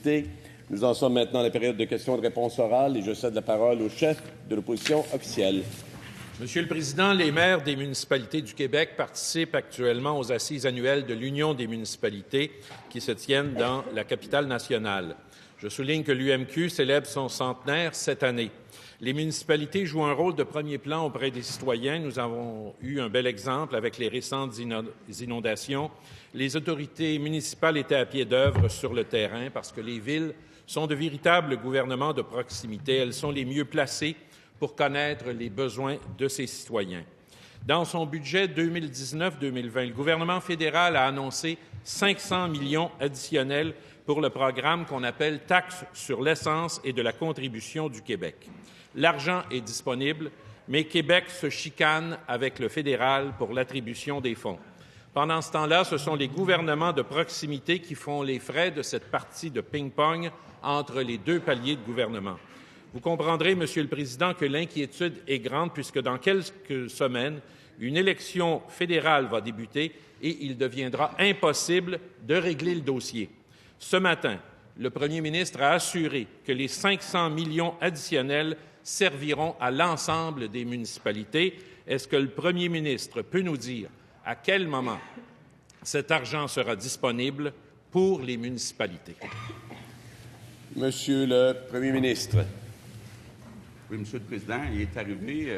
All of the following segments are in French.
députés. Nous en sommes maintenant à la période de questions et de réponses orales et je cède la parole au chef de l'opposition officielle. Monsieur le Président, les maires des municipalités du Québec participent actuellement aux assises annuelles de l'Union des municipalités qui se tiennent dans la capitale nationale. Je souligne que l'UMQ célèbre son centenaire cette année. Les municipalités jouent un rôle de premier plan auprès des citoyens. Nous avons eu un bel exemple avec les récentes inondations. Les autorités municipales étaient à pied d'œuvre sur le terrain parce que les villes sont de véritables gouvernements de proximité. Elles sont les mieux placées pour connaître les besoins de ses citoyens. Dans son budget 2019-2020, le gouvernement fédéral a annoncé 500 millions additionnels pour le programme qu'on appelle « Taxe sur l'essence et de la contribution du Québec ». L'argent est disponible, mais Québec se chicane avec le fédéral pour l'attribution des fonds. Pendant ce temps-là, ce sont les gouvernements de proximité qui font les frais de cette partie de ping-pong entre les deux paliers de gouvernement. Vous comprendrez, Monsieur le Président, que l'inquiétude est grande puisque dans quelques semaines, une élection fédérale va débuter et il deviendra impossible de régler le dossier. Ce matin, le Premier ministre a assuré que les 500 millions additionnels serviront à l'ensemble des municipalités. Est-ce que le Premier ministre peut nous dire à quel moment cet argent sera disponible pour les municipalités? Monsieur le Premier ministre. Oui, Monsieur le Président, il est arrivé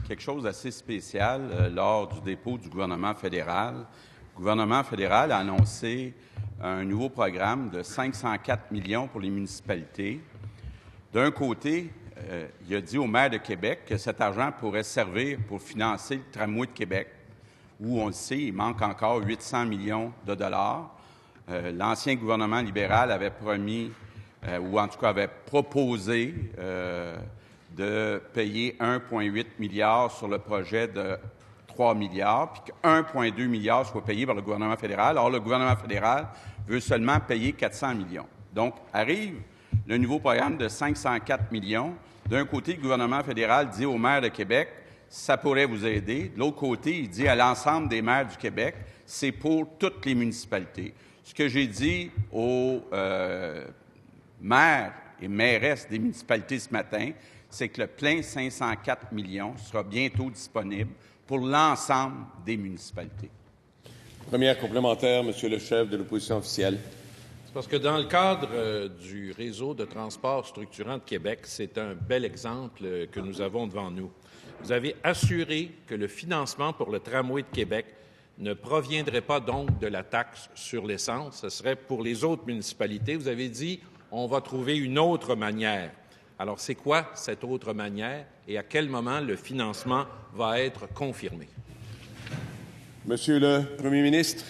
quelque chose d'assez spécial lors du dépôt du gouvernement fédéral. Le gouvernement fédéral a annoncé un nouveau programme de 504 millions pour les municipalités. D'un côté, il a dit au maire de Québec que cet argent pourrait servir pour financer le tramway de Québec, où, on le sait, il manque encore 800 millions de dollars. L'ancien gouvernement libéral avait promis, ou en tout cas avait proposé, de payer 1,8 milliard sur le projet de 3 milliards, puis que 1,2 milliard soit payé par le gouvernement fédéral. Or, le gouvernement fédéral veut seulement payer 400 millions. Donc, arrive le nouveau programme de 504 millions. D'un côté, le gouvernement fédéral dit au maire de Québec, ça pourrait vous aider. De l'autre côté, il dit à l'ensemble des maires du Québec, c'est pour toutes les municipalités. Ce que j'ai dit aux maires et mairesses des municipalités ce matin, c'est que le plein 504 millions sera bientôt disponible pour l'ensemble des municipalités. Première complémentaire, Monsieur le chef de l'opposition officielle. C'est parce que dans le cadre du réseau de transport structurant de Québec, c'est un bel exemple que nous avons devant nous. Vous avez assuré que le financement pour le tramway de Québec ne proviendrait pas donc de la taxe sur l'essence, ce serait pour les autres municipalités. Vous avez dit on va trouver une autre manière. Alors, c'est quoi cette autre manière et à quel moment le financement va être confirmé? Monsieur le Premier ministre.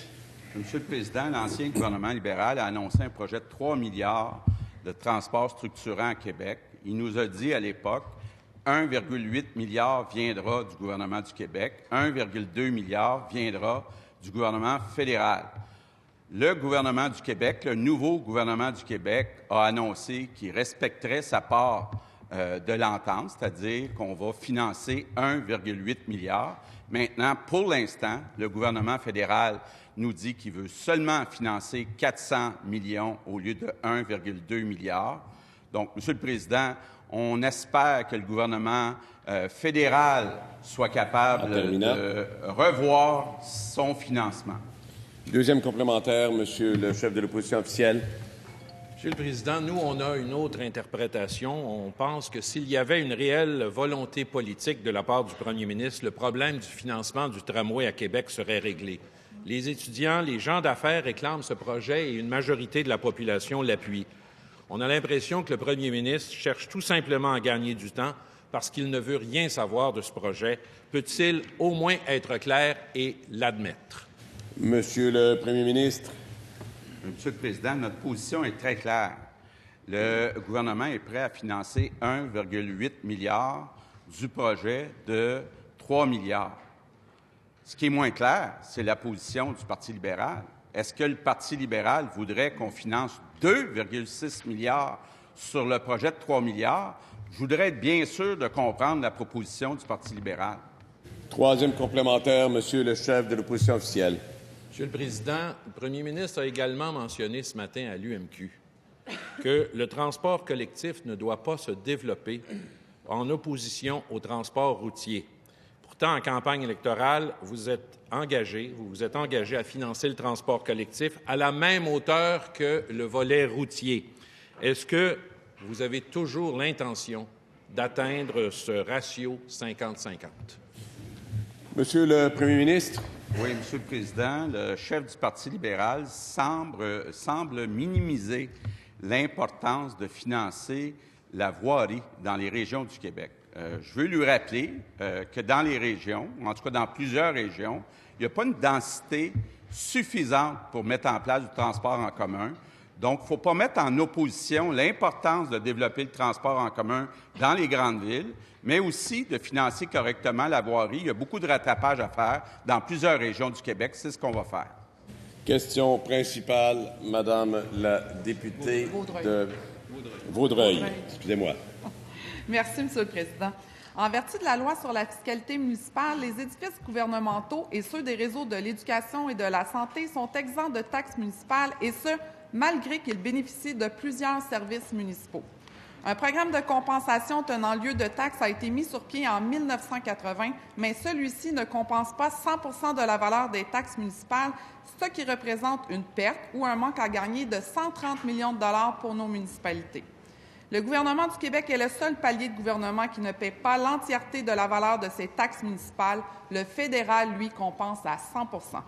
Monsieur le Président, l'ancien gouvernement libéral a annoncé un projet de 3 milliards de transport structurant à Québec. Il nous a dit à l'époque 1,8 milliard viendra du gouvernement du Québec, 1,2 milliard viendra du gouvernement fédéral. Le gouvernement du Québec, le nouveau gouvernement du Québec, a annoncé qu'il respecterait sa part de l'entente, c'est-à-dire qu'on va financer 1,8 milliard. Maintenant, pour l'instant, le gouvernement fédéral nous dit qu'il veut seulement financer 400 millions au lieu de 1,2 milliard. Donc, Monsieur le Président, on espère que le gouvernement fédéral soit capable de revoir son financement. Deuxième complémentaire, Monsieur le chef de l'opposition officielle. Monsieur le Président, nous, on a une autre interprétation. On pense que s'il y avait une réelle volonté politique de la part du Premier ministre, le problème du financement du tramway à Québec serait réglé. Les étudiants, les gens d'affaires réclament ce projet et une majorité de la population l'appuie. On a l'impression que le Premier ministre cherche tout simplement à gagner du temps parce qu'il ne veut rien savoir de ce projet. Peut-il au moins être clair et l'admettre? Monsieur le Premier ministre. Monsieur le Président, notre position est très claire. Le gouvernement est prêt à financer 1,8 milliard du projet de 3 milliards. Ce qui est moins clair, c'est la position du Parti libéral. Est-ce que le Parti libéral voudrait qu'on finance 2,6 milliards sur le projet de 3 milliards? Je voudrais être bien sûr de comprendre la proposition du Parti libéral. Troisième complémentaire, Monsieur le chef de l'opposition officielle. Monsieur le Président, le Premier ministre a également mentionné ce matin à l'UMQ que le transport collectif ne doit pas se développer en opposition au transport routier. Pourtant, en campagne électorale, vous vous êtes engagé à financer le transport collectif à la même hauteur que le volet routier. Est-ce que vous avez toujours l'intention d'atteindre ce ratio 50-50? Monsieur le Premier ministre. Oui, Monsieur le Président, le chef du Parti libéral semble minimiser l'importance de financer la voirie dans les régions du Québec. Je veux lui rappeler que dans les régions, en tout cas dans plusieurs régions, il n'y a pas une densité suffisante pour mettre en place du transport en commun. Donc, il ne faut pas mettre en opposition l'importance de développer le transport en commun dans les grandes villes, mais aussi de financer correctement la voirie. Il y a beaucoup de rattrapage à faire dans plusieurs régions du Québec. C'est ce qu'on va faire. Question principale, Madame la députée de Vaudreuil. Excusez-moi. Merci, Monsieur le Président. En vertu de la loi sur la fiscalité municipale, les édifices gouvernementaux et ceux des réseaux de l'éducation et de la santé sont exempts de taxes municipales, et ce, malgré qu'ils bénéficient de plusieurs services municipaux. Un programme de compensation tenant lieu de taxes a été mis sur pied en 1980, mais celui-ci ne compense pas 100 % de la valeur des taxes municipales, ce qui représente une perte ou un manque à gagner de 130 millions de dollars pour nos municipalités. Le gouvernement du Québec est le seul palier de gouvernement qui ne paie pas l'entièreté de la valeur de ses taxes municipales. Le fédéral, lui, compense à 100 %.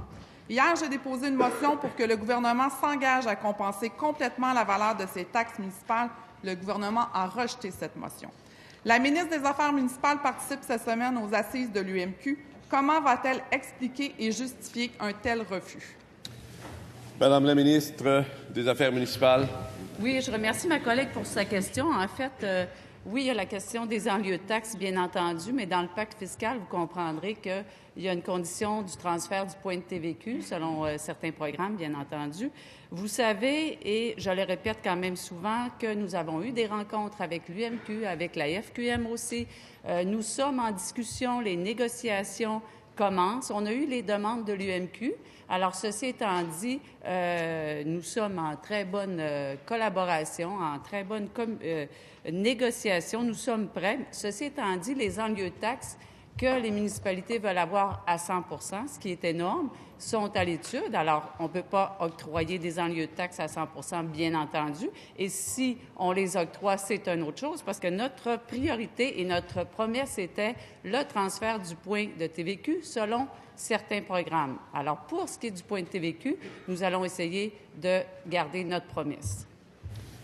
Hier, j'ai déposé une motion pour que le gouvernement s'engage à compenser complètement la valeur de ses taxes municipales. Le gouvernement a rejeté cette motion. La ministre des Affaires municipales participe cette semaine aux assises de l'UMQ. Comment va-t-elle expliquer et justifier un tel refus? Madame la ministre des Affaires municipales. Oui, je remercie ma collègue pour sa question. En fait, oui, il y a la question des enlieux de taxes, bien entendu, mais dans le pacte fiscal, vous comprendrez qu'il y a une condition du transfert du point de TVQ selon certains programmes, bien entendu. Vous savez, et je le répète quand même souvent, que nous avons eu des rencontres avec l'UMQ, avec la FQM aussi. Nous sommes en discussion, les négociations commencent. On a eu les demandes de l'UMQ. Alors, ceci étant dit, nous sommes en très bonne collaboration, en très bonne négociation. Nous sommes prêts. Ceci étant dit, les enlieux de taxes que les municipalités veulent avoir à 100 %, ce qui est énorme, sont à l'étude. Alors, on ne peut pas octroyer des enlieux de taxes à 100 %, bien entendu. Et si on les octroie, c'est une autre chose, parce que notre priorité et notre promesse était le transfert du point de TVQ selon certains programmes. Alors, pour ce qui est du point de TVQ, nous allons essayer de garder notre promesse.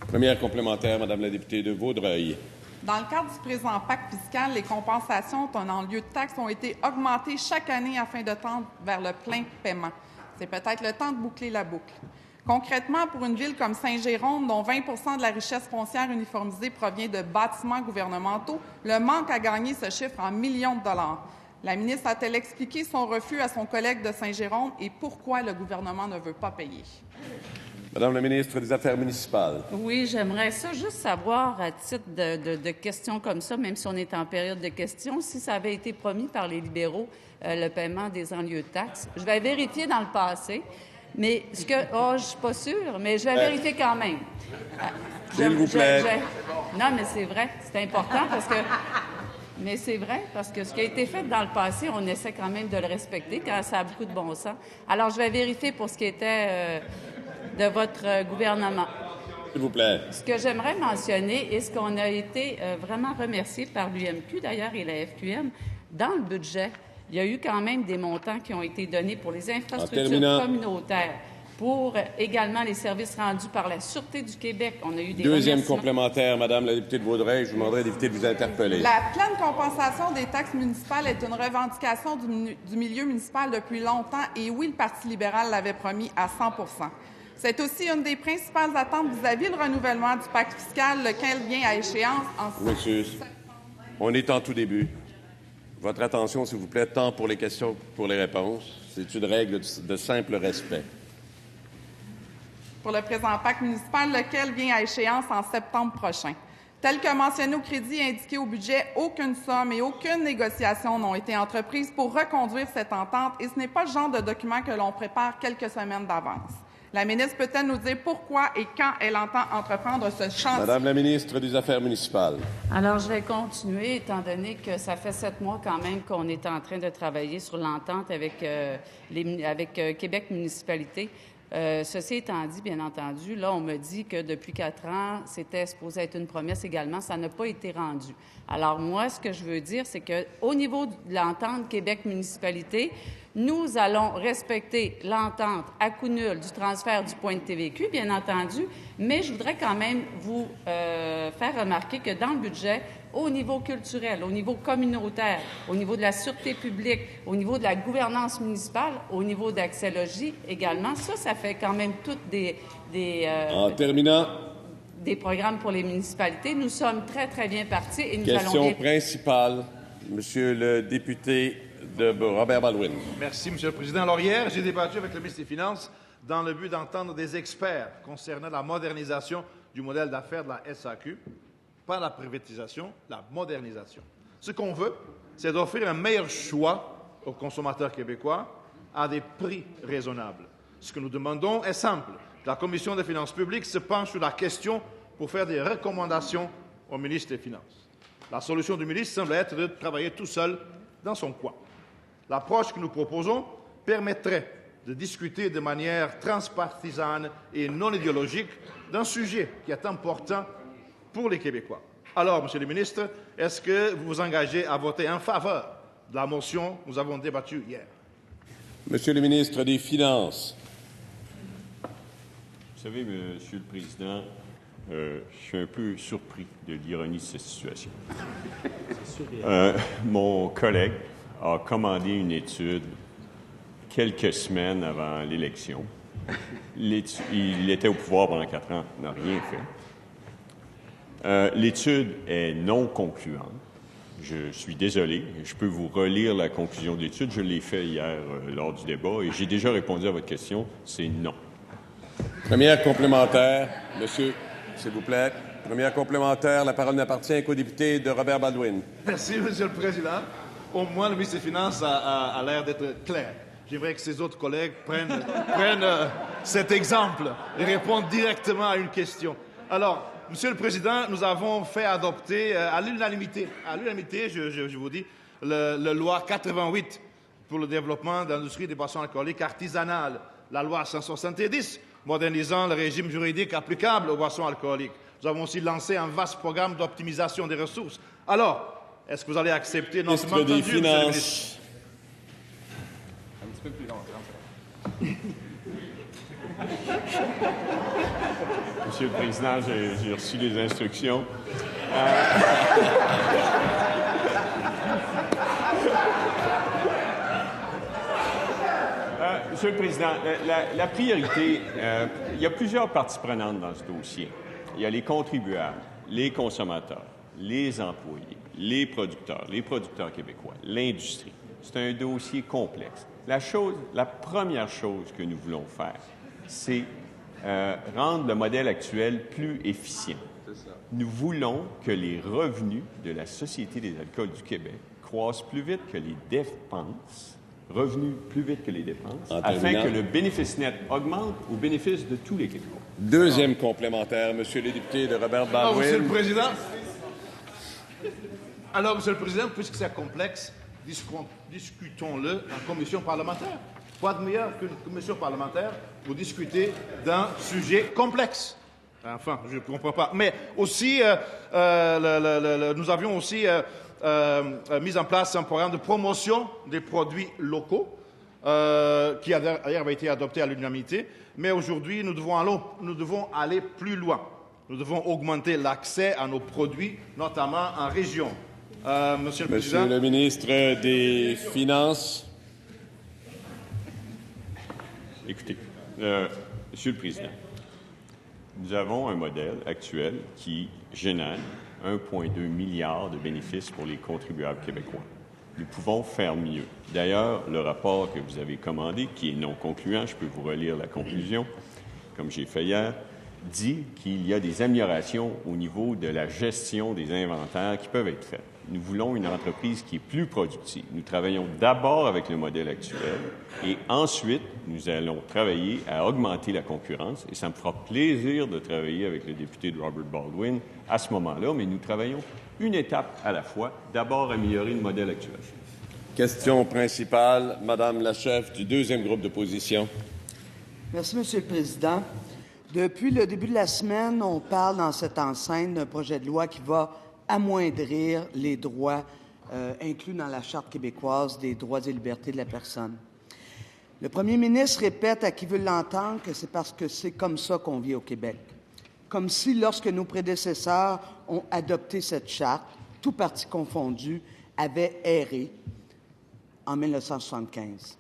Première complémentaire, Madame la députée de Vaudreuil. Dans le cadre du présent pacte fiscal, les compensations en lieu de taxes ont été augmentées chaque année afin de tendre vers le plein paiement. C'est peut-être le temps de boucler la boucle. Concrètement, pour une ville comme Saint-Jérôme, dont 20 % de la richesse foncière uniformisée provient de bâtiments gouvernementaux, le manque à gagner se chiffre en millions de dollars. La ministre a-t-elle expliqué son refus à son collègue de Saint-Jérôme et pourquoi le gouvernement ne veut pas payer? Madame la ministre des Affaires municipales. Oui, j'aimerais ça juste savoir, à titre de questions comme ça, même si on est en période de questions, si ça avait été promis par les libéraux, le paiement des enlieux de taxes. Je vais vérifier dans le passé, mais je ne suis pas sûre, mais je vais vérifier quand même. S'il vous plaît. Non, mais c'est vrai, c'est important parce que... Mais c'est vrai, parce que ce qui a été fait dans le passé, on essaie quand même de le respecter quand ça a beaucoup de bon sens. Alors, je vais vérifier pour ce qui était de votre gouvernement. S'il vous plaît. Ce que j'aimerais mentionner, et ce qu'on a été vraiment remercié par l'UMQ, d'ailleurs, et la FQM, dans le budget, il y a eu quand même des montants qui ont été donnés pour les infrastructures communautaires, pour également les services rendus par la Sûreté du Québec. On a eu des Deuxième complémentaire, Madame la députée de Vaudreuil. Je vous demanderai d'éviter de vous interpeller. La pleine compensation des taxes municipales est une revendication du milieu municipal depuis longtemps et oui, le Parti libéral l'avait promis à 100 %. C'est aussi une des principales attentes vis-à-vis le renouvellement du pacte fiscal, lequel vient à échéance en... Monsieur, on est en tout début. Votre attention, s'il vous plaît, tant pour les questions que pour les réponses. C'est une règle de simple respect. Pour le présent pacte municipal, lequel vient à échéance en septembre prochain. Tel que mentionné au crédit et indiqué au budget, aucune somme et aucune négociation n'ont été entreprises pour reconduire cette entente et ce n'est pas le genre de document que l'on prépare quelques semaines d'avance. La ministre peut-elle nous dire pourquoi et quand elle entend entreprendre ce chantier? Madame la ministre des Affaires municipales. Alors, je vais continuer, étant donné que ça fait 7 mois quand même qu'on est en train de travailler sur l'entente avec Québec Municipalité. Ceci étant dit, bien entendu, là, on me dit que depuis 4 ans, c'était supposé être une promesse également. Ça n'a pas été rendu. Alors, moi, ce que je veux dire, c'est qu'au niveau de l'entente Québec-Municipalité, nous allons respecter l'entente à coût nul du transfert du point de TVQ, bien entendu, mais je voudrais quand même vous faire remarquer que dans le budget, au niveau culturel, au niveau communautaire, au niveau de la sûreté publique, au niveau de la gouvernance municipale, au niveau d'Accès Logis également, ça fait quand même toutes En terminant. Des programmes pour les municipalités. Nous sommes très, très bien partis et nous allons Question principale, Monsieur le député de Robert Baldwin. Merci, Monsieur le Président. Alors, hier, j'ai débattu avec le ministre des Finances dans le but d'entendre des experts concernant la modernisation du modèle d'affaires de la SAQ, pas la privatisation, la modernisation. Ce qu'on veut, c'est d'offrir un meilleur choix aux consommateurs québécois à des prix raisonnables. Ce que nous demandons est simple. La Commission des finances publiques se penche sur la question pour faire des recommandations au ministre des Finances. La solution du ministre semble être de travailler tout seul dans son coin. L'approche que nous proposons permettrait de discuter de manière transpartisane et non idéologique d'un sujet qui est important pour les Québécois. Alors, Monsieur le ministre, est-ce que vous vous engagez à voter en faveur de la motion que nous avons débattue hier? Monsieur le ministre des Finances. Vous savez, Monsieur le Président, je suis un peu surpris de l'ironie de cette situation. Mon collègue a commandé une étude quelques semaines avant l'élection. Il était au pouvoir pendant 4 ans, n'a rien fait. L'étude est non concluante. Je suis désolé. Je peux vous relire la conclusion de l'étude. Je l'ai fait hier lors du débat et j'ai déjà répondu à votre question. C'est non. Première complémentaire, monsieur, s'il vous plaît. Première complémentaire, la parole n'appartient qu'au député de Robert Baldwin. Merci, Monsieur le Président. Au moins, le ministre des Finances a l'air d'être clair. J'aimerais que ses autres collègues prennent cet exemple et répondent directement à une question. Alors, Monsieur le Président, nous avons fait adopter à l'unanimité, je vous dis, la loi 88 pour le développement de l'industrie des boissons alcooliques artisanales, la loi 170 modernisant le régime juridique applicable aux boissons alcooliques. Nous avons aussi lancé un vaste programme d'optimisation des ressources. Alors, est-ce que vous allez accepter notre ministre des Finances? Un petit peu plus long. Monsieur le Président, j'ai reçu les instructions. Monsieur le Président, la priorité, il y a plusieurs parties prenantes dans ce dossier. Il y a les contribuables, les consommateurs, les employés, les producteurs québécois, l'industrie. C'est un dossier complexe. La première chose que nous voulons faire, c'est rendre le modèle actuel plus efficient. Nous voulons que les revenus de la Société des alcools du Québec croissent plus vite que les dépenses, afin que le bénéfice net augmente au bénéfice de tous les Québécois. Deuxième complémentaire, monsieur le député de Robert Baldwin. Monsieur le Président. Alors, Monsieur le Président, puisque c'est complexe, discutons-le en commission parlementaire. Quoi de meilleur qu'une commission parlementaire pour discuter d'un sujet complexe? Enfin, je ne comprends pas. Mais aussi, nous avions aussi mis en place un programme de promotion des produits locaux qui d'ailleurs avait été adopté à l'unanimité. Mais aujourd'hui, nous devons aller plus loin. Nous devons augmenter l'accès à nos produits, notamment en région. Monsieur le Président. Monsieur le ministre des Finances. Écoutez, Monsieur le Président, nous avons un modèle actuel qui génère 1,2 milliard de bénéfices pour les contribuables québécois. Nous pouvons faire mieux. D'ailleurs, le rapport que vous avez commandé, qui est non concluant, je peux vous relire la conclusion, comme j'ai fait hier, dit qu'il y a des améliorations au niveau de la gestion des inventaires qui peuvent être faites. Nous voulons une entreprise qui est plus productive. Nous travaillons d'abord avec le modèle actuel et ensuite, nous allons travailler à augmenter la concurrence et ça me fera plaisir de travailler avec le député de Robert Baldwin à ce moment-là, mais nous travaillons une étape à la fois. D'abord, améliorer le modèle actuel. Question principale, Madame la chef du deuxième groupe d'opposition. Merci, Monsieur le Président. Depuis le début de la semaine, on parle dans cette enceinte d'un projet de loi qui va amoindrir les droits inclus dans la Charte québécoise des droits et libertés de la personne. Le premier ministre répète à qui veut l'entendre que c'est parce que c'est comme ça qu'on vit au Québec. Comme si, lorsque nos prédécesseurs ont adopté cette charte, tout parti confondu, avait erré en 1975.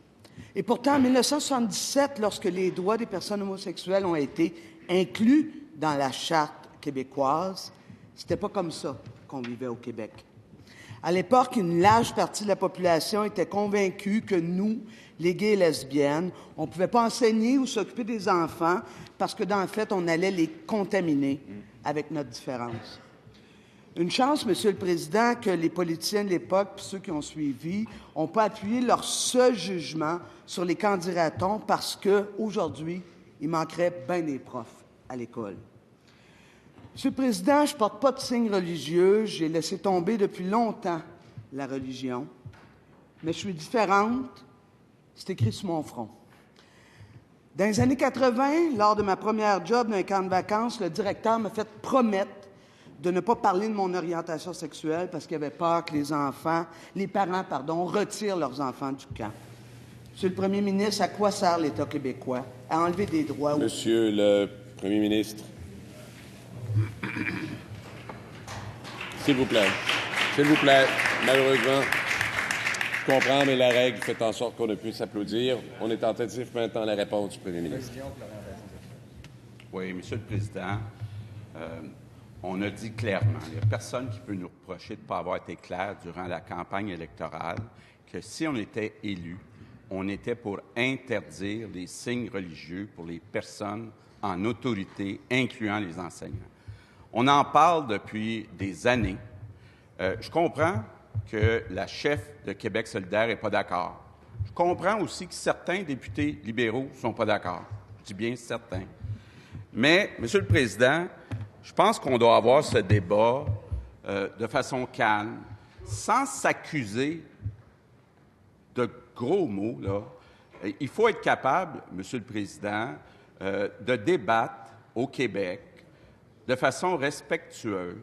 Et pourtant, en 1977, lorsque les droits des personnes homosexuelles ont été inclus dans la Charte québécoise, c'était pas comme ça qu'on vivait au Québec. À l'époque, une large partie de la population était convaincue que nous, les gays et lesbiennes, on ne pouvait pas enseigner ou s'occuper des enfants parce que, dans le fait, on allait les contaminer avec notre différence. Une chance, Monsieur le Président, que les politiciens de l'époque et ceux qui ont suivi n'ont pas appuyé leur seul jugement sur les candidatons parce qu'aujourd'hui, il manquerait bien des profs à l'école. Monsieur le Président, je ne porte pas de signe religieux. J'ai laissé tomber depuis longtemps la religion. Mais je suis différente. C'est écrit sur mon front. Dans les années 80, lors de ma première job d'un camp de vacances, le directeur m'a fait promettre de ne pas parler de mon orientation sexuelle parce qu'il avait peur que les parents, retirent leurs enfants du camp. Monsieur le Premier ministre, à quoi sert l'État québécois? À enlever des droits? Monsieur le Premier ministre. S'il vous plaît. S'il vous plaît. Malheureusement, je comprends, mais la règle fait en sorte qu'on ne puisse applaudir. On est attentif maintenant à la réponse du Premier ministre. Oui, Monsieur le Président, on a dit clairement, il n'y a personne qui peut nous reprocher de ne pas avoir été clair durant la campagne électorale, que si on était élu, on était pour interdire les signes religieux pour les personnes en autorité, incluant les enseignants. On en parle depuis des années. Je comprends que la chef de Québec solidaire n'est pas d'accord. Je comprends aussi que certains députés libéraux ne sont pas d'accord. Je dis bien certains. Mais, Monsieur le Président, je pense qu'on doit avoir ce débat de façon calme, sans s'accuser de gros mots, là. Il faut être capable, Monsieur le Président, de débattre au Québec de façon respectueuse.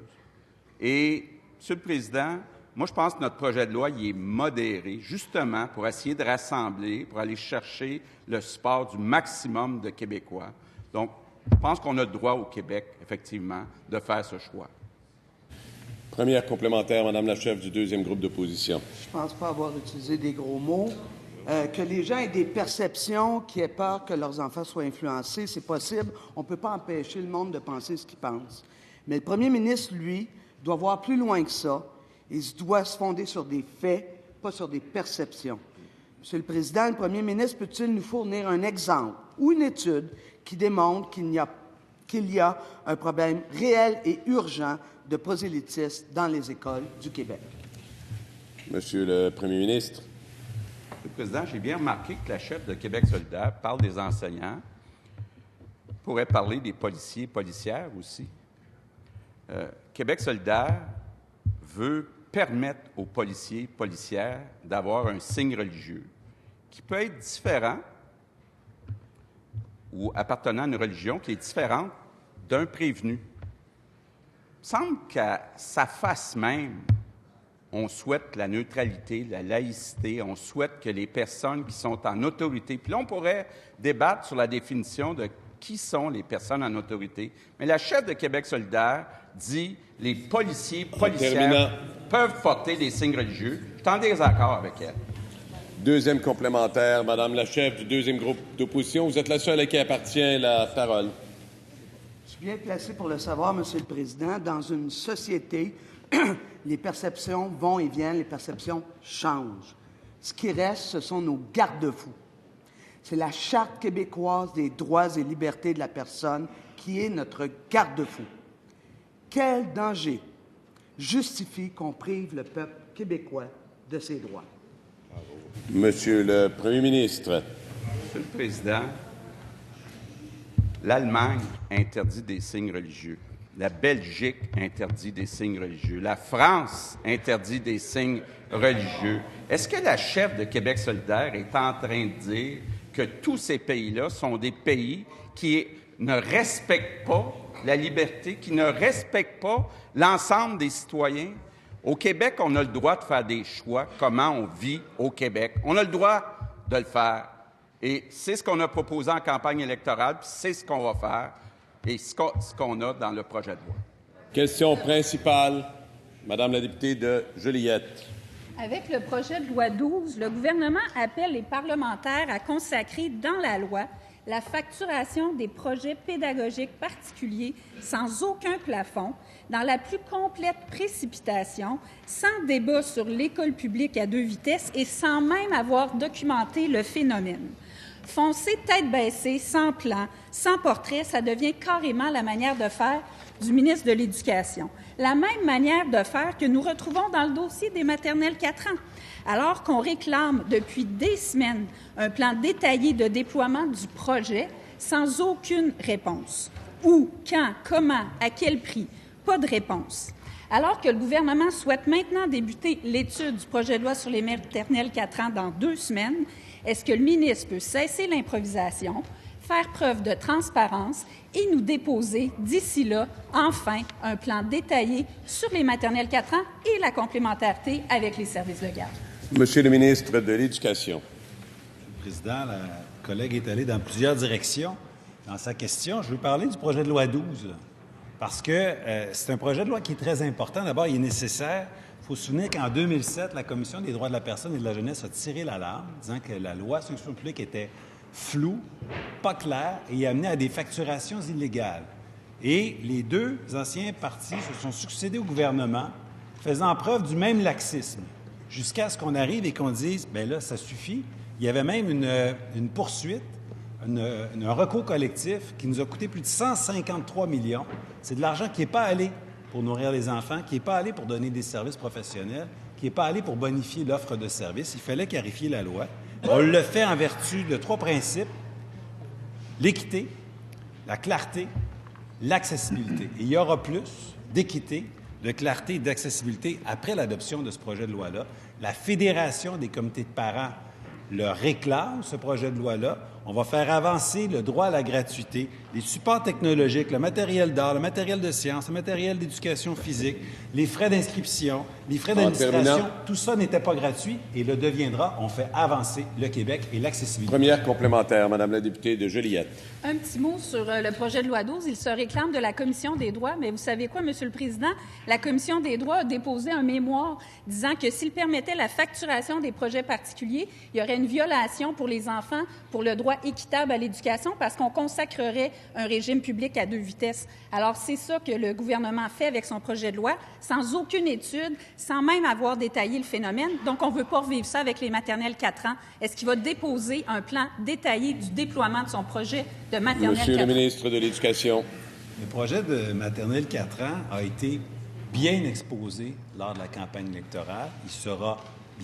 Et, Monsieur le Président, moi, je pense que notre projet de loi il est modéré, justement pour essayer de rassembler, pour aller chercher le support du maximum de Québécois. Donc, je pense qu'on a le droit au Québec, effectivement, de faire ce choix. Première complémentaire, Madame la chef du deuxième groupe d'opposition. Je ne pense pas avoir utilisé des gros mots. Que les gens aient des perceptions, qui aient peur que leurs enfants soient influencés, c'est possible. On ne peut pas empêcher le monde de penser ce qu'il pense. Mais le premier ministre, lui, doit voir plus loin que ça. Il doit se fonder sur des faits, pas sur des perceptions. Monsieur le Président, le premier ministre peut-il nous fournir un exemple ou une étude qui démontre qu'il y a un problème réel et urgent de prosélytisme dans les écoles du Québec? Monsieur le Premier ministre. Monsieur le Président, j'ai bien remarqué que la chef de Québec solidaire parle des enseignants, pourrait parler des policiers et policières aussi. Québec solidaire veut permettre aux policiers et policières d'avoir un signe religieux qui peut être différent ou appartenant à une religion qui est différente d'un prévenu. Il me semble qu'à sa face même, on souhaite la neutralité, la laïcité, on souhaite que les personnes qui sont en autorité, puis là, on pourrait débattre sur la définition de qui sont les personnes en autorité, mais la chef de Québec solidaire dit les policiers, policières peuvent porter des signes religieux. Je suis en désaccord avec elle. Deuxième complémentaire, Madame la chef du deuxième groupe d'opposition. Vous êtes la seule à qui appartient la parole. Je suis bien placé pour le savoir, Monsieur le Président. Dans une société, les perceptions vont et viennent, les perceptions changent. Ce qui reste, ce sont nos garde-fous. C'est la Charte québécoise des droits et libertés de la personne qui est notre garde-fou. Quel danger justifie qu'on prive le peuple québécois de ses droits? Monsieur le Premier ministre. Monsieur le Président, l'Allemagne interdit des signes religieux. La Belgique interdit des signes religieux. La France interdit des signes religieux. Est-ce que la chef de Québec solidaire est en train de dire que tous ces pays-là sont des pays qui ne respectent pas la liberté, qui ne respectent pas l'ensemble des citoyens? Au Québec, on a le droit de faire des choix, comment on vit au Québec. On a le droit de le faire. Et c'est ce qu'on a proposé en campagne électorale, puis c'est ce qu'on va faire et ce qu'on a dans le projet de loi. Question principale, Madame la députée de Joliette. Avec le projet de loi 12, le gouvernement appelle les parlementaires à consacrer dans la loi la facturation des projets pédagogiques particuliers sans aucun plafond, dans la plus complète précipitation, sans débat sur l'école publique à 2 vitesses et sans même avoir documenté le phénomène. Foncer tête baissée, sans plan, sans portrait, ça devient carrément la manière de faire du ministre de l'Éducation. La même manière de faire que nous retrouvons dans le dossier des maternelles 4 ans. Alors qu'on réclame depuis des semaines un plan détaillé de déploiement du projet sans aucune réponse. Où, quand, comment, à quel prix? Pas de réponse. Alors que le gouvernement souhaite maintenant débuter l'étude du projet de loi sur les maternelles 4 ans dans 2 semaines, est-ce que le ministre peut cesser l'improvisation, faire preuve de transparence et nous déposer d'ici là, enfin, un plan détaillé sur les maternelles 4 ans et la complémentarité avec les services de garde? Monsieur le ministre de l'Éducation. Monsieur le Président, la collègue est allée dans plusieurs directions dans sa question. Je veux parler du projet de loi 12, parce que c'est un projet de loi qui est très important. D'abord, il est nécessaire. Il faut se souvenir qu'en 2007, la Commission des droits de la personne et de la jeunesse a tiré l'alarme, disant que la loi sur l'instruction publique était floue, pas claire et amenait à des facturations illégales. Et les deux anciens partis se sont succédés au gouvernement, faisant preuve du même laxisme, jusqu'à ce qu'on arrive et qu'on dise, bien là, ça suffit. Il y avait même une poursuite, un recours collectif qui nous a coûté plus de 153 millions. C'est de l'argent qui n'est pas allé pour nourrir les enfants, qui n'est pas allé pour donner des services professionnels, qui n'est pas allé pour bonifier l'offre de services. Il fallait clarifier la loi. On le fait en vertu de 3 principes: l'équité, la clarté, l'accessibilité. Et il y aura plus d'équité, de clarté et d'accessibilité après l'adoption de ce projet de loi-là. La Fédération des comités de parents le réclame, ce projet de loi-là. On va faire avancer le droit à la gratuité, les supports technologiques, le matériel d'art, le matériel de sciences, le matériel d'éducation physique, les frais d'inscription, les frais d'administration. Tout ça n'était pas gratuit et le deviendra. On fait avancer le Québec et l'accessibilité. Première complémentaire, Madame la députée de Joliette. Un petit mot sur le projet de loi 12. Il se réclame de la Commission des droits, mais vous savez quoi, Monsieur le Président? La Commission des droits a déposé un mémoire disant que s'il permettait la facturation des projets particuliers, il y aurait une violation pour les enfants, pour le droit équitable à l'éducation, parce qu'on consacrerait un régime public à 2 vitesses. Alors, c'est ça que le gouvernement fait avec son projet de loi, sans aucune étude, sans même avoir détaillé le phénomène. Donc, on ne veut pas revivre ça avec les maternelles 4 ans. Est-ce qu'il va déposer un plan détaillé du déploiement de son projet de maternelle 4 ans? Monsieur le ministre de l'Éducation. Le projet de maternelle 4 ans a été bien exposé lors de la campagne électorale. Il sera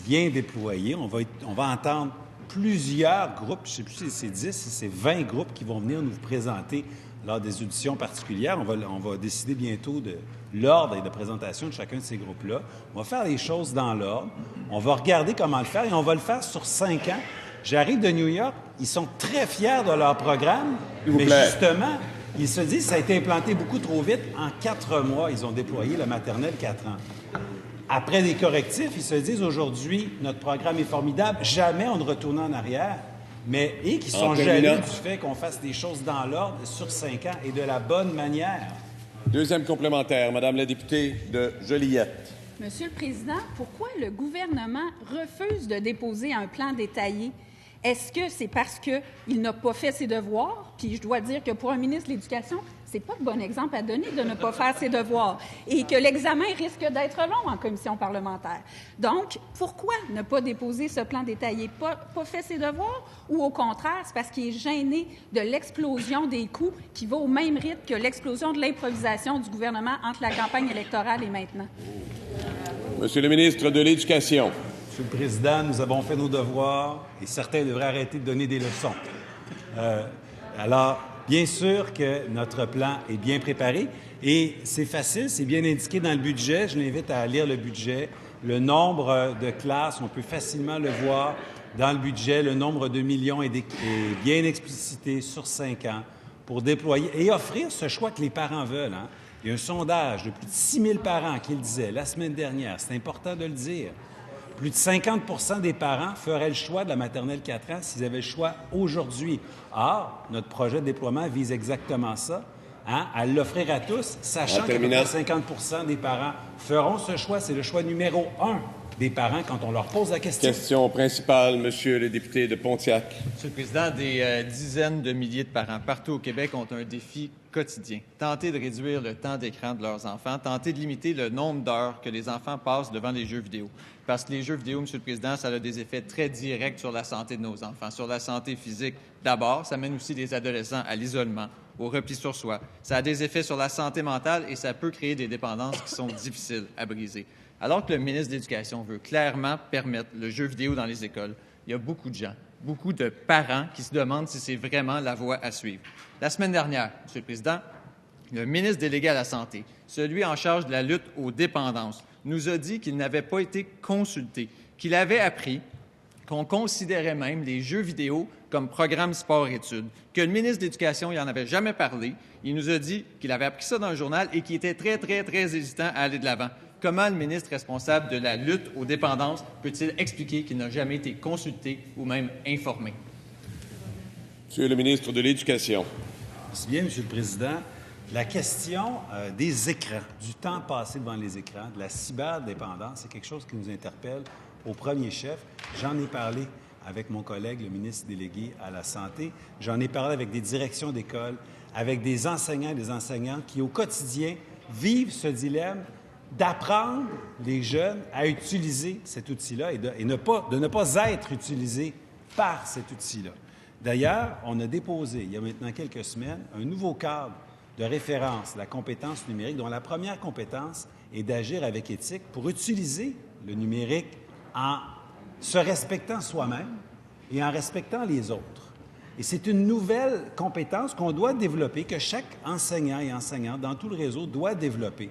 bien déployé. On va entendre plusieurs groupes, je ne sais plus si c'est 10, si c'est 20 groupes qui vont venir nous présenter lors des auditions particulières. On va décider bientôt de l'ordre et de présentation de chacun de ces groupes-là. On va faire les choses dans l'ordre. On va regarder comment le faire et on va le faire sur 5 ans. J'arrive de New York. Ils sont très fiers de leur programme, mais justement, ils se disent que ça a été implanté beaucoup trop vite. En 4 mois, ils ont déployé la maternelle 4 ans. Après des correctifs, ils se disent aujourd'hui, notre programme est formidable, jamais on ne retourne en arrière, mais et qui sont jaloux du fait qu'on fasse des choses dans l'ordre sur 5 ans et de la bonne manière. Deuxième complémentaire, Madame la députée de Joliette. Monsieur le Président, pourquoi le gouvernement refuse de déposer un plan détaillé? Est-ce que c'est parce qu'il n'a pas fait ses devoirs? Puis je dois dire que pour un ministre de l'Éducation, c'est pas le bon exemple à donner de ne pas faire ses devoirs et que l'examen risque d'être long en commission parlementaire. Donc, pourquoi ne pas déposer ce plan détaillé? Pas fait ses devoirs ou au contraire, c'est parce qu'il est gêné de l'explosion des coûts qui va au même rythme que l'explosion de l'improvisation du gouvernement entre la campagne électorale et maintenant? Monsieur le ministre de l'Éducation. Monsieur le Président, nous avons fait nos devoirs et certains devraient arrêter de donner des leçons. Alors, bien sûr que notre plan est bien préparé et c'est facile, c'est bien indiqué dans le budget. Je l'invite à lire le budget. Le nombre de classes, on peut facilement le voir dans le budget. Le nombre de millions est bien explicité sur 5 ans pour déployer et offrir ce choix que les parents veulent. Hein. Il y a un sondage de plus de 6 000 parents qui le disait la semaine dernière. C'est important de le dire. Plus de 50 des parents feraient le choix de la maternelle 4 ans s'ils avaient le choix aujourd'hui. Or, notre projet de déploiement vise exactement ça, hein, à l'offrir à tous, sachant que 50 des parents feront ce choix. C'est le choix numéro 1 des parents quand on leur pose la question. Question principale, Monsieur le député de Pontiac. Monsieur le Président, des dizaines de milliers de parents partout au Québec ont un défi quotidien. Tenter de réduire le temps d'écran de leurs enfants, tenter de limiter le nombre d'heures que les enfants passent devant les jeux vidéo. Parce que les jeux vidéo, Monsieur le Président, ça a des effets très directs sur la santé de nos enfants, sur la santé physique. D'abord, ça mène aussi les adolescents à l'isolement, au repli sur soi. Ça a des effets sur la santé mentale et ça peut créer des dépendances qui sont difficiles à briser. Alors que le ministre de l'Éducation veut clairement permettre le jeu vidéo dans les écoles, il y a beaucoup de gens, beaucoup de parents qui se demandent si c'est vraiment la voie à suivre. La semaine dernière, Monsieur le Président, le ministre délégué à la Santé, celui en charge de la lutte aux dépendances, nous a dit qu'il n'avait pas été consulté, qu'il avait appris qu'on considérait même les jeux vidéo comme programme sport-études, que le ministre de l'Éducation n'en avait jamais parlé. Il nous a dit qu'il avait appris ça dans un journal et qu'il était très, très, très hésitant à aller de l'avant. Comment le ministre responsable de la lutte aux dépendances peut-il expliquer qu'il n'a jamais été consulté ou même informé? Monsieur le ministre de l'Éducation. Merci bien, Monsieur le Président. La question des écrans, du temps passé devant les écrans, de la cyberdépendance, c'est quelque chose qui nous interpelle au premier chef. J'en ai parlé avec mon collègue, le ministre délégué à la Santé. J'en ai parlé avec des directions d'école, avec des enseignants et des enseignantes qui, au quotidien, vivent ce dilemme d'apprendre les jeunes à utiliser cet outil-là et de ne pas être utilisés par cet outil-là. D'ailleurs, on a déposé, il y a maintenant quelques semaines, un nouveau cadre de référence, la compétence numérique, dont la première compétence est d'agir avec éthique pour utiliser le numérique en se respectant soi-même et en respectant les autres. Et c'est une nouvelle compétence qu'on doit développer, que chaque enseignant et enseignante dans tout le réseau doit développer.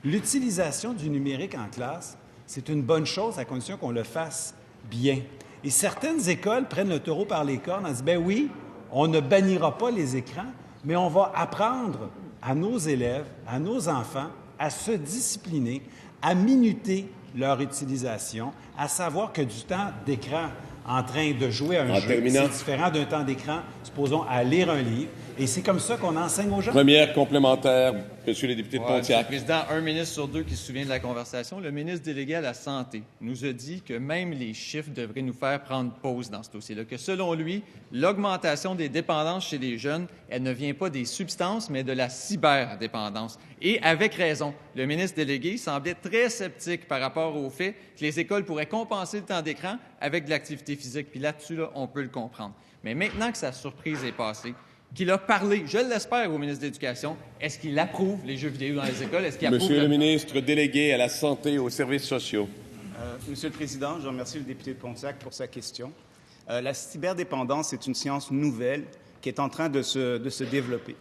L'utilisation du numérique en classe, c'est une bonne chose à condition qu'on le fasse bien. Et certaines écoles prennent le taureau par les cornes en disant « bien oui, on ne bannira pas les écrans, mais on va apprendre à nos élèves, à nos enfants, à se discipliner, à minuter leur utilisation, à savoir que du temps d'écran en train de jouer à un jeu, c'est différent d'un temps d'écran, supposons, à lire un livre. Et c'est comme ça qu'on enseigne aux gens. Première complémentaire, Monsieur le député de Pontiac. Monsieur le Président, un ministre sur deux qui se souvient de la conversation, le ministre délégué à la Santé nous a dit que même les chiffres devraient nous faire prendre pause dans ce dossier-là, que selon lui, l'augmentation des dépendances chez les jeunes, elle ne vient pas des substances, mais de la cyberdépendance. Et avec raison, le ministre délégué semblait très sceptique par rapport au fait que les écoles pourraient compenser le temps d'écran avec de l'activité physique. Puis là-dessus, on peut le comprendre. Mais maintenant que sa surprise est passée, qu'il a parlé, je l'espère, au ministre de l'Éducation, est-ce qu'il approuve les jeux vidéo dans les écoles? Est-ce qu'il approuve Monsieur le ministre délégué à la Santé et aux services sociaux. Monsieur le Président, je remercie le député de Pontiac pour sa question. La cyberdépendance est une science nouvelle qui est en train de se développer.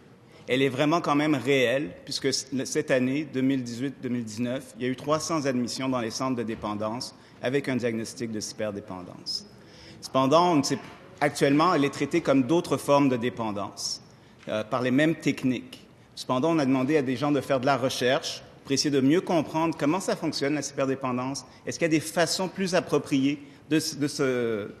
Elle est vraiment quand même réelle, puisque cette année, 2018-2019, il y a eu 300 admissions dans les centres de dépendance avec un diagnostic de cyberdépendance. Cependant, on ne sait pas. Actuellement, elle est traitée comme d'autres formes de dépendance, par les mêmes techniques. Cependant, on a demandé à des gens de faire de la recherche pour essayer de mieux comprendre comment ça fonctionne, la cyberdépendance. Est-ce qu'il y a des façons plus appropriées de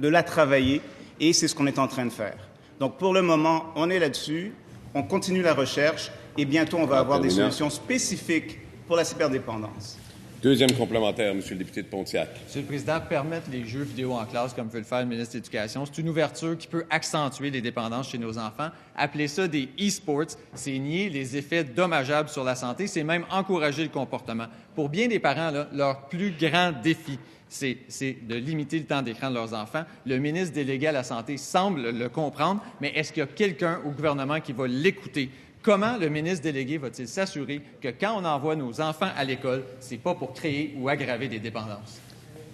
la travailler? Et c'est ce qu'on est en train de faire. Donc, pour le moment, on est là-dessus, on continue la recherche et bientôt, on va avoir des solutions spécifiques pour la cyberdépendance. Deuxième complémentaire, Monsieur le député de Pontiac. Monsieur le Président, permettre les jeux vidéo en classe, comme veut le faire le ministre de l'Éducation, c'est une ouverture qui peut accentuer les dépendances chez nos enfants. Appeler ça des e-sports, c'est nier les effets dommageables sur la santé, c'est même encourager le comportement. Pour bien des parents, là, leur plus grand défi, c'est de limiter le temps d'écran de leurs enfants. Le ministre délégué à la Santé semble le comprendre, mais est-ce qu'il y a quelqu'un au gouvernement qui va l'écouter? Comment le ministre délégué va-t-il s'assurer que quand on envoie nos enfants à l'école, ce n'est pas pour créer ou aggraver des dépendances?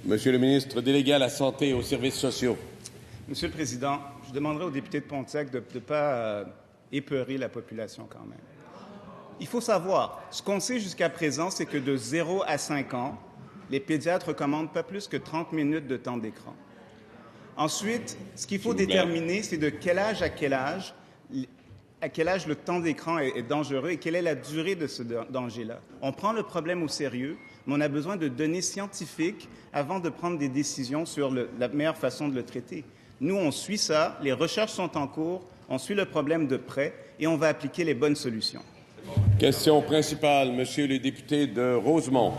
Monsieur le ministre délégué à la Santé et aux services sociaux. Monsieur le Président, je demanderai aux députés de Pontiac de ne pas épeurer la population quand même. Il faut savoir, ce qu'on sait jusqu'à présent, c'est que de 0 à 5 ans, les pédiatres recommandent pas plus que 30 minutes de temps d'écran. Ensuite, ce qu'il faut déterminer, c'est de quel âge à quel âge le temps d'écran est dangereux et quelle est la durée de ce danger-là. On prend le problème au sérieux, mais on a besoin de données scientifiques avant de prendre des décisions sur la meilleure façon de le traiter. Nous, on suit ça, les recherches sont en cours, on suit le problème de près et on va appliquer les bonnes solutions. Question principale, Monsieur le député de Rosemont.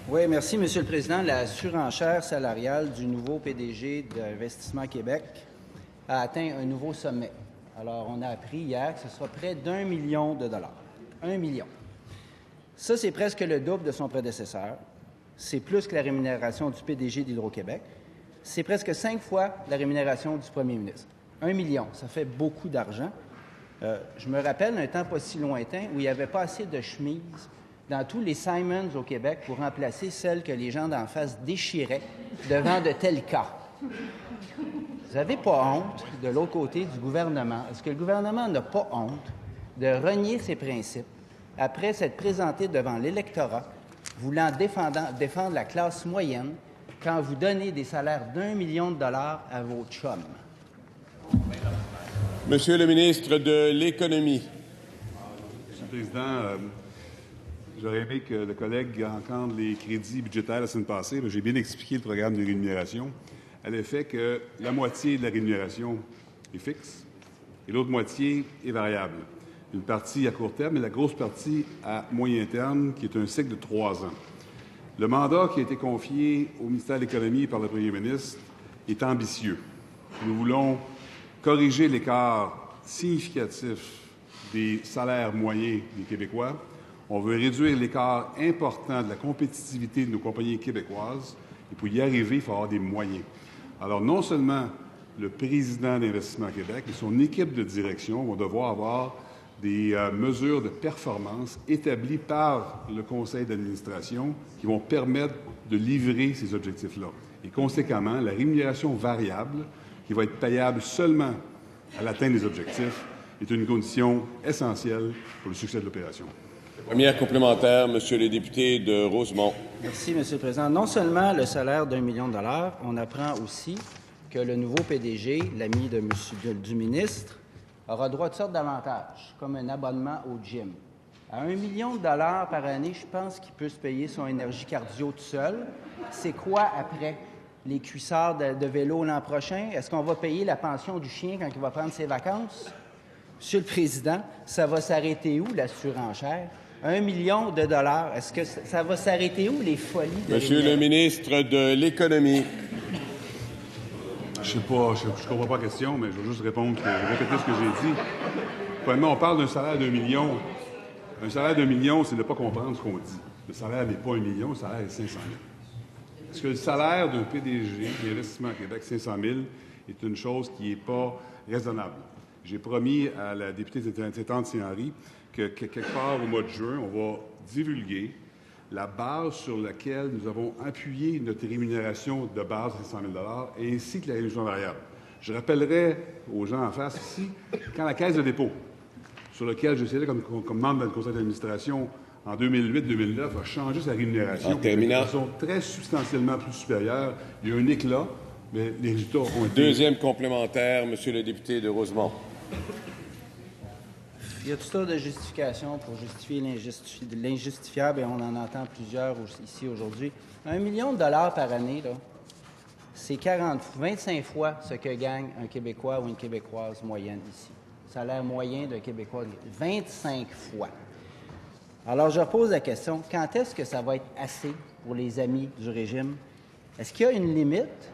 Oui, merci, Monsieur le Président. La surenchère salariale du nouveau PDG d'Investissement Québec a atteint un nouveau sommet. Alors, on a appris hier que ce sera près d'1 million de dollars. 1 million. Ça, c'est presque le double de son prédécesseur. C'est plus que la rémunération du PDG d'Hydro-Québec. C'est presque 5 fois la rémunération du premier ministre. 1 million, ça fait beaucoup d'argent. Je me rappelle un temps pas si lointain où il n'y avait pas assez de chemises dans tous les Simons au Québec pour remplacer celles que les gens d'en face déchiraient devant de tels cas. Vous n'avez pas honte, de l'autre côté du gouvernement, est-ce que le gouvernement n'a pas honte de renier ses principes après s'être présenté devant l'électorat, voulant défendre la classe moyenne quand vous donnez des salaires d'1 million de dollars à vos chums? Monsieur le ministre de l'Économie. Monsieur le Président, j'aurais aimé que le collègue entende les crédits budgétaires la semaine passée. J'ai bien expliqué le programme de rémunération à l'effet que la moitié de la rémunération est fixe et l'autre moitié est variable. Une partie à court terme et la grosse partie à moyen terme, qui est un cycle de 3 ans. Le mandat qui a été confié au ministère de l'Économie par le premier ministre est ambitieux. Nous voulons corriger l'écart significatif des salaires moyens des Québécois. On veut réduire l'écart important de la compétitivité de nos compagnies québécoises. Et pour y arriver, il faut avoir des moyens. Alors, non seulement le président d'Investissement Québec, mais son équipe de direction vont devoir avoir des mesures de performance établies par le conseil d'administration qui vont permettre de livrer ces objectifs-là. Et conséquemment, la rémunération variable, qui va être payable seulement à l'atteinte des objectifs, est une condition essentielle pour le succès de l'opération. Première complémentaire, Monsieur le député de Rosemont. Merci, Monsieur le Président. Non seulement le salaire d'1 million de dollars, on apprend aussi que le nouveau PDG, l'ami du ministre, aura droit à toutes sortes d'avantages, comme un abonnement au gym. À 1 million de dollars par année, je pense qu'il peut se payer son énergie cardio tout seul. C'est quoi après? Les cuissards de vélo l'an prochain? Est-ce qu'on va payer la pension du chien quand il va prendre ses vacances? Monsieur le Président, ça va s'arrêter où, la surenchère? 1 million de dollars. Est-ce que ça va s'arrêter où, les folies de Monsieur le ministre de l'Économie. Je comprends pas la question, mais je vais juste répondre, répéter ce que j'ai dit. Premièrement, on parle d'un salaire d'1 million. Un salaire d'1 million, c'est de ne pas comprendre ce qu'on dit. Le salaire n'est pas 1 million, le salaire est 500 000. Parce que le salaire d'un PDG d'Investissement Québec, 500 000, est une chose qui n'est pas raisonnable. J'ai promis à la députée Tétante-Saint-Henri que quelque part au mois de juin, on va divulguer la base sur laquelle nous avons appuyé notre rémunération de base de 500 000 ainsi que la rémunération variable. Je rappellerai aux gens en face ici, quand la Caisse de dépôt, sur laquelle je siégeais comme membre dans le conseil d'administration en 2008-2009, a changé sa rémunération de façon très substantiellement plus supérieure. Il y a un éclat, mais les résultats ont été... Deuxième complémentaire, Monsieur le député de Rosemont. Il y a toutes sortes de justifications pour justifier l'injustifiable et on en entend plusieurs ici aujourd'hui. 1 million de dollars par année, là, c'est 25 fois ce que gagne un Québécois ou une Québécoise moyenne ici. Salaire moyen d'un Québécois, 25 fois. Alors, je repose la question, quand est-ce que ça va être assez pour les amis du régime. Est-ce qu'il y a une limite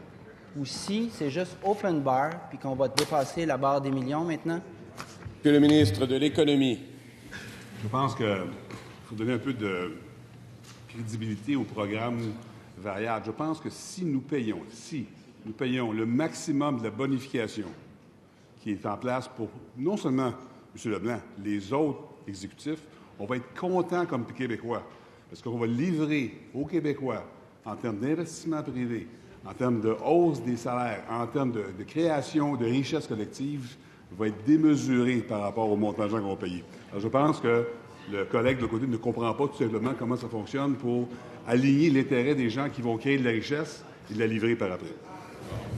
ou si c'est juste open bar puis qu'on va dépasser la barre des millions maintenant? Monsieur le ministre de l'Économie. Je pense qu'il faut donner un peu de crédibilité au programme variable. Je pense que si nous payons le maximum de la bonification qui est en place pour non seulement M. Leblanc, les autres exécutifs, on va être contents comme Québécois parce qu'on va livrer aux Québécois en termes d'investissement privé, en termes de hausse des salaires, en termes de création de richesses collectives, va être démesuré par rapport au montant d'argent qu'on va payer. Alors, je pense que le collègue de l'autre côté ne comprend pas tout simplement comment ça fonctionne pour aligner l'intérêt des gens qui vont créer de la richesse et de la livrer par après.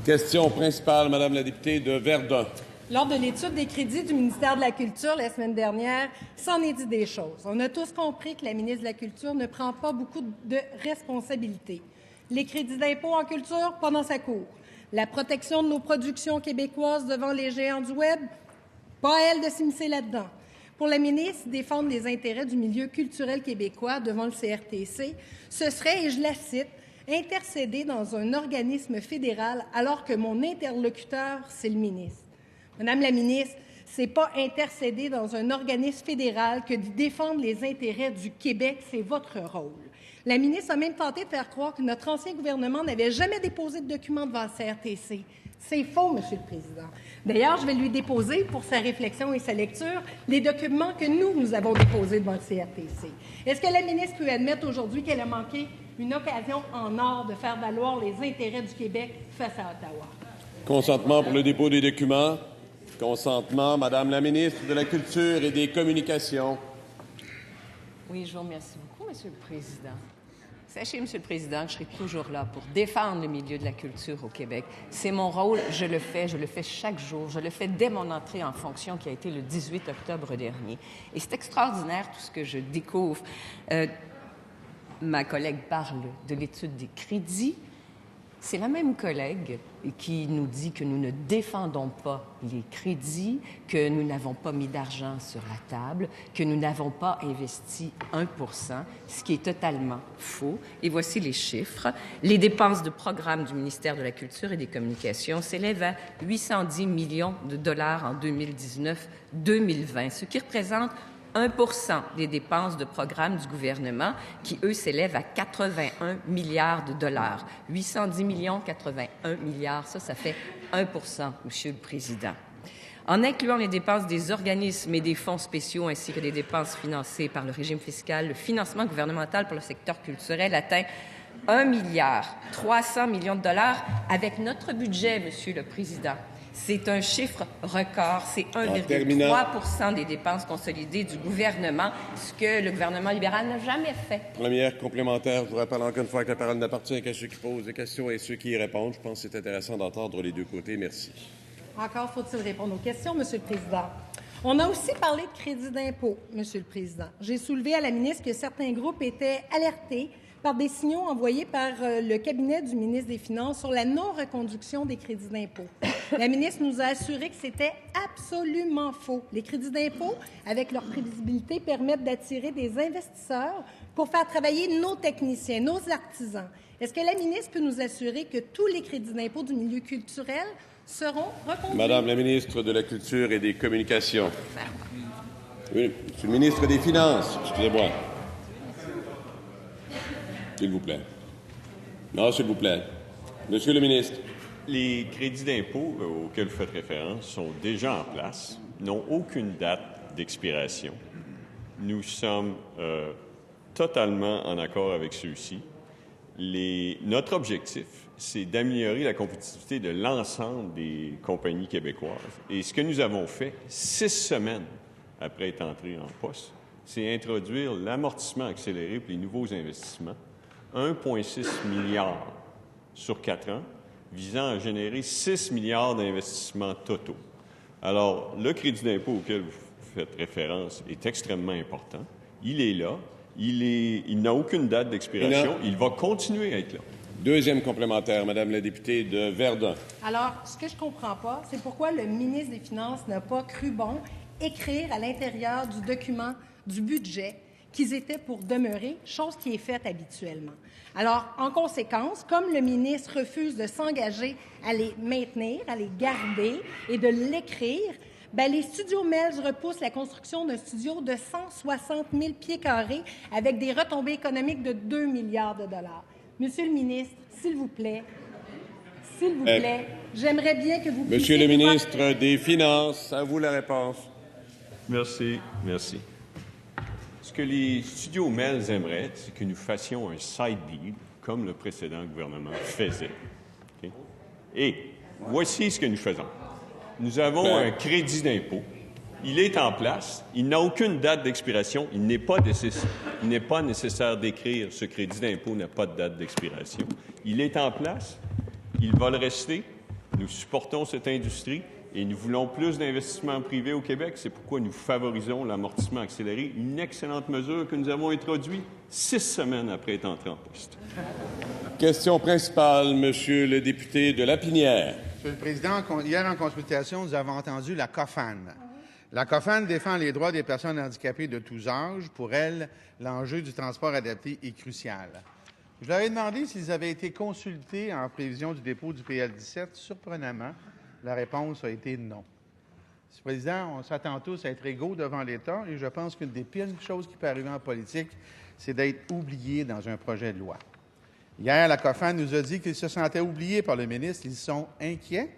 Question principale, Madame la députée de Verdun. Lors de l'étude des crédits du ministère de la Culture la semaine dernière, s'en est dit des choses. On a tous compris que la ministre de la Culture ne prend pas beaucoup de responsabilités. Les crédits d'impôt en culture, pas dans sa cour. La protection de nos productions québécoises devant les géants du Web, pas à elle de s'immiscer là-dedans. Pour la ministre, défendre les intérêts du milieu culturel québécois devant le CRTC, ce serait, et je la cite, intercéder dans un organisme fédéral alors que mon interlocuteur, c'est le ministre. Madame la ministre, c'est pas intercéder dans un organisme fédéral que de défendre les intérêts du Québec, c'est votre rôle. La ministre a même tenté de faire croire que notre ancien gouvernement n'avait jamais déposé de documents devant le CRTC. C'est faux, Monsieur le Président. D'ailleurs, je vais lui déposer, pour sa réflexion et sa lecture, les documents que nous avons déposés devant le CRTC. Est-ce que la ministre peut admettre aujourd'hui qu'elle a manqué une occasion en or de faire valoir les intérêts du Québec face à Ottawa? Consentement pour le dépôt des documents. Consentement, Madame la ministre de la Culture et des Communications. Oui, je vous remercie beaucoup, Monsieur le Président. Sachez, Monsieur le Président, que je serai toujours là pour défendre le milieu de la culture au Québec. C'est mon rôle, je le fais chaque jour, je le fais dès mon entrée en fonction qui a été le 18 octobre dernier. Et c'est extraordinaire tout ce que je découvre. Ma collègue parle de l'étude des crédits. C'est la même collègue qui nous dit que nous ne défendons pas les crédits, que nous n'avons pas mis d'argent sur la table, que nous n'avons pas investi 1 %, ce qui est totalement faux. Et voici les chiffres. Les dépenses de programme du ministère de la Culture et des Communications s'élèvent à 810 millions de dollars en 2019-2020, ce qui représente 1 % des dépenses de programme du gouvernement, qui, eux, s'élèvent à 81 milliards de dollars. 810 millions, 81 milliards, ça fait 1 %, Monsieur le Président. En incluant les dépenses des organismes et des fonds spéciaux ainsi que des dépenses financées par le régime fiscal, le financement gouvernemental pour le secteur culturel atteint 1,3 milliard de dollars avec notre budget, Monsieur le Président. C'est un chiffre record, c'est 1,3 % des dépenses consolidées du gouvernement, ce que le gouvernement libéral n'a jamais fait. Première complémentaire, je vous rappelle encore une fois que la parole n'appartient qu'à ceux qui posent des questions et ceux qui y répondent. Je pense que c'est intéressant d'entendre les deux côtés. Merci. Encore faut-il répondre aux questions, Monsieur le Président. On a aussi parlé de crédit d'impôt, Monsieur le Président. J'ai soulevé à la ministre que certains groupes étaient alertés par des signaux envoyés par le cabinet du ministre des Finances sur la non-reconduction des crédits d'impôt. La ministre nous a assuré que c'était absolument faux. Les crédits d'impôt, avec leur prévisibilité, permettent d'attirer des investisseurs pour faire travailler nos techniciens, nos artisans. Est-ce que la ministre peut nous assurer que tous les crédits d'impôt du milieu culturel seront reconduits? Madame la ministre de la Culture et des Communications. Oui, Monsieur le ministre des Finances, excusez-moi. S'il vous plaît. Non, s'il vous plaît. Monsieur le ministre. Les crédits d'impôt auxquels vous faites référence sont déjà en place, n'ont aucune date d'expiration. Nous sommes totalement en accord avec ceux-ci. Notre objectif, c'est d'améliorer la compétitivité de l'ensemble des compagnies québécoises. Et ce que nous avons fait 6 semaines après être entrés en poste, c'est introduire l'amortissement accéléré pour les nouveaux investissements, 1,6 milliard sur 4 ans, visant à générer 6 milliards d'investissements totaux. Alors, le crédit d'impôt auquel vous faites référence est extrêmement important. Il est là. Il n'a aucune date d'expiration. Il va continuer à être là. Deuxième complémentaire, Madame la députée de Verdun. Alors, ce que je ne comprends pas, c'est pourquoi le ministre des Finances n'a pas cru bon écrire à l'intérieur du document du budget qu'ils étaient pour demeurer, chose qui est faite habituellement. Alors, en conséquence, comme le ministre refuse de s'engager à les maintenir, à les garder et de l'écrire, les studios Melz repoussent la construction d'un studio de 160 000 pieds carrés avec des retombées économiques de 2 milliards de dollars. Monsieur le ministre, s'il vous plaît, j'aimerais bien que vous puissiez... Monsieur le ministre des Finances, à vous la réponse. Merci. Ce que les studios Melz aimeraient, c'est que nous fassions un side deal, comme le précédent gouvernement faisait. Okay? Et voici ce que nous faisons. Nous avons un crédit d'impôt. Il est en place. Il n'a aucune date d'expiration. Il n'est pas nécessaire d'écrire ce crédit d'impôt n'a pas de date d'expiration. Il est en place. Il va le rester. Nous supportons cette industrie et nous voulons plus d'investissements privés au Québec. C'est pourquoi nous favorisons l'amortissement accéléré, une excellente mesure que nous avons introduite 6 semaines après être entré en poste. Question principale, Monsieur le député de Lapinière. Monsieur le Président, hier en consultation, nous avons entendu la COFAN. La COFAN défend les droits des personnes handicapées de tous âges. Pour elle, l'enjeu du transport adapté est crucial. Je leur ai demandé s'ils avaient été consultés en prévision du dépôt du PL17. Surprenamment, la réponse a été non. Monsieur le Président, on s'attend tous à être égaux devant l'État et je pense qu'une des pires choses qui peut arriver en politique, c'est d'être oublié dans un projet de loi. Hier, la COFAN nous a dit qu'ils se sentaient oubliés par le ministre. Ils sont inquiets.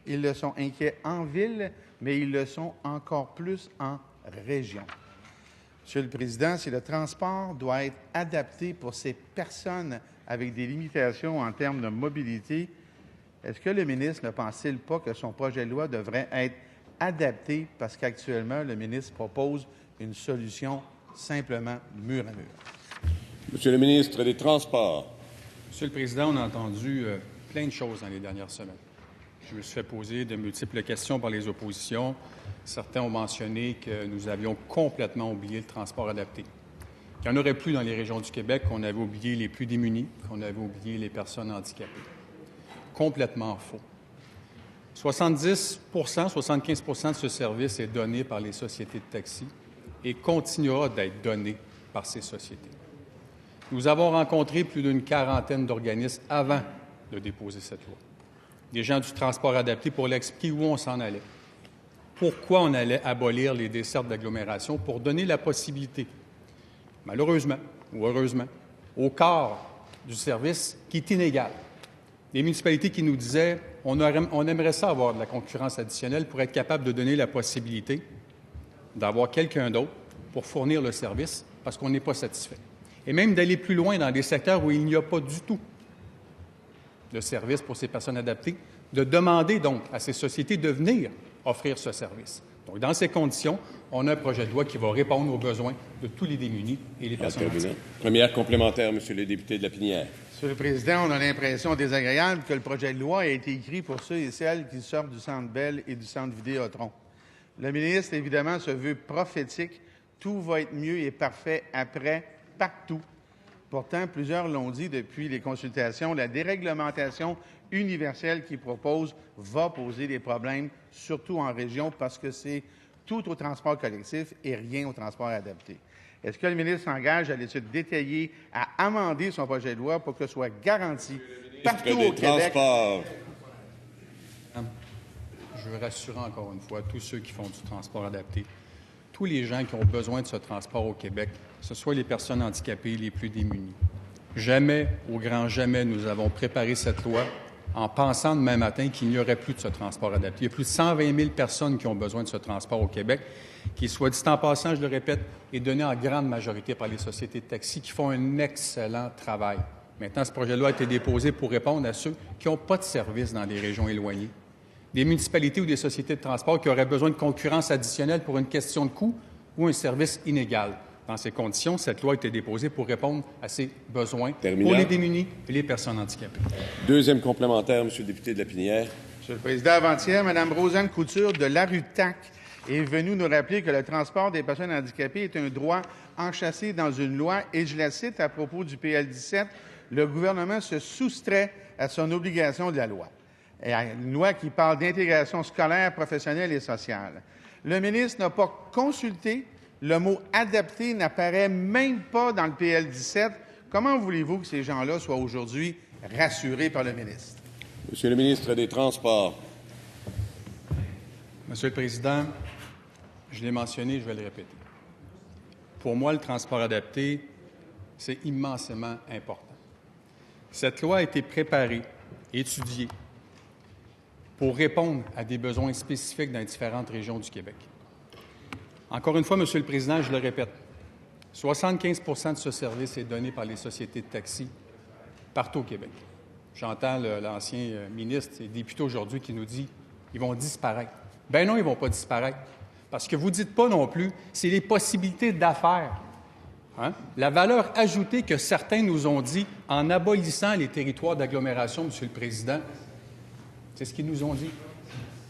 Ils le sont inquiets en ville, mais ils le sont encore plus en région. Monsieur le Président, si le transport doit être adapté pour ces personnes avec des limitations en termes de mobilité, est-ce que le ministre ne pense-t-il pas que son projet de loi devrait être adapté parce qu'actuellement, le ministre propose une solution simplement mur à mur? Monsieur le ministre des Transports. Monsieur le Président, on a entendu plein de choses dans les dernières semaines. Je me suis fait poser de multiples questions par les oppositions. Certains ont mentionné que nous avions complètement oublié le transport adapté. Il n'y en aurait plus dans les régions du Québec, qu'on avait oublié les plus démunis, qu'on avait oublié les personnes handicapées. Complètement faux. 70 75 de ce service est donné par les sociétés de taxi et continuera d'être donné par ces sociétés. Nous avons rencontré plus d'une quarantaine d'organismes avant de déposer cette loi. Des gens du transport adapté pour leur expliquer où on s'en allait. Pourquoi on allait abolir les dessertes d'agglomération pour donner la possibilité, malheureusement ou heureusement, au quart du service qui est inégal. Des municipalités qui nous disaient on aimerait ça avoir de la concurrence additionnelle pour être capable de donner la possibilité d'avoir quelqu'un d'autre pour fournir le service parce qu'on n'est pas satisfait. Et même d'aller plus loin dans des secteurs où il n'y a pas du tout de service pour ces personnes adaptées, de demander donc à ces sociétés de venir offrir ce service. Donc, dans ces conditions, on a un projet de loi qui va répondre aux besoins de tous les démunis et les personnes handicapées. Première complémentaire, Monsieur le député de Lapinière. Monsieur le Président, on a l'impression désagréable que le projet de loi a été écrit pour ceux et celles qui sortent du Centre Bell et du Centre Vidéotron. Le ministre, évidemment, se veut prophétique. Tout va être mieux et parfait après, partout. Pourtant, plusieurs l'ont dit depuis les consultations, la déréglementation universelle qu'il propose va poser des problèmes, surtout en région, parce que c'est tout au transport collectif et rien au transport adapté. Est-ce que le ministre s'engage à l'étude détaillée à amender son projet de loi pour que ce soit garanti partout au Québec? Je veux rassurer encore une fois tous ceux qui font du transport adapté, tous les gens qui ont besoin de ce transport au Québec, que ce soit les personnes handicapées, les plus démunies. Jamais, au grand jamais, nous avons préparé cette loi en pensant demain matin qu'il n'y aurait plus de ce transport adapté. Il y a plus de 120 000 personnes qui ont besoin de ce transport au Québec, qui, soit dit en passant, je le répète, est donné en grande majorité par les sociétés de taxi qui font un excellent travail. Maintenant, ce projet de loi a été déposé pour répondre à ceux qui n'ont pas de service dans les régions éloignées. Des municipalités ou des sociétés de transport qui auraient besoin de concurrence additionnelle pour une question de coût ou un service inégal. Dans ces conditions, cette loi a été déposée pour répondre à ces besoins pour les démunis et les personnes handicapées. Deuxième complémentaire, Monsieur le député de Lapinière. Monsieur le Président, avant-hier, Mme Rosanne Couture de l'ARUTAC est venue nous rappeler que le transport des personnes handicapées est un droit enchâssé dans une loi et, je la cite à propos du PL17, le gouvernement se soustrait à son obligation de la loi. Et une loi qui parle d'intégration scolaire, professionnelle et sociale. Le ministre n'a pas consulté Le mot « adapté » n'apparaît même pas dans le PL17. Comment voulez-vous que ces gens-là soient aujourd'hui rassurés par le ministre? Monsieur le ministre des Transports. Monsieur le Président, je l'ai mentionné, je vais le répéter. Pour moi, le transport adapté, c'est immensément important. Cette loi a été préparée, étudiée, pour répondre à des besoins spécifiques dans les différentes régions du Québec. Encore une fois, Monsieur le Président, je le répète, 75 de ce service est donné par les sociétés de taxi partout au Québec. J'entends l'ancien ministre et député aujourd'hui qui nous dit qu'ils vont disparaître. Ben non, ils ne vont pas disparaître. Parce que vous ne dites pas non plus, c'est les possibilités d'affaires. Hein? La valeur ajoutée que certains nous ont dit en abolissant les territoires d'agglomération, Monsieur le Président, c'est ce qu'ils nous ont dit.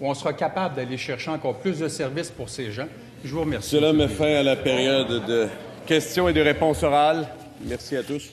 Où on sera capable d'aller chercher encore plus de services pour ces gens. Je vous remercie. Cela met fin à la période de questions et de réponses orales. Merci à tous.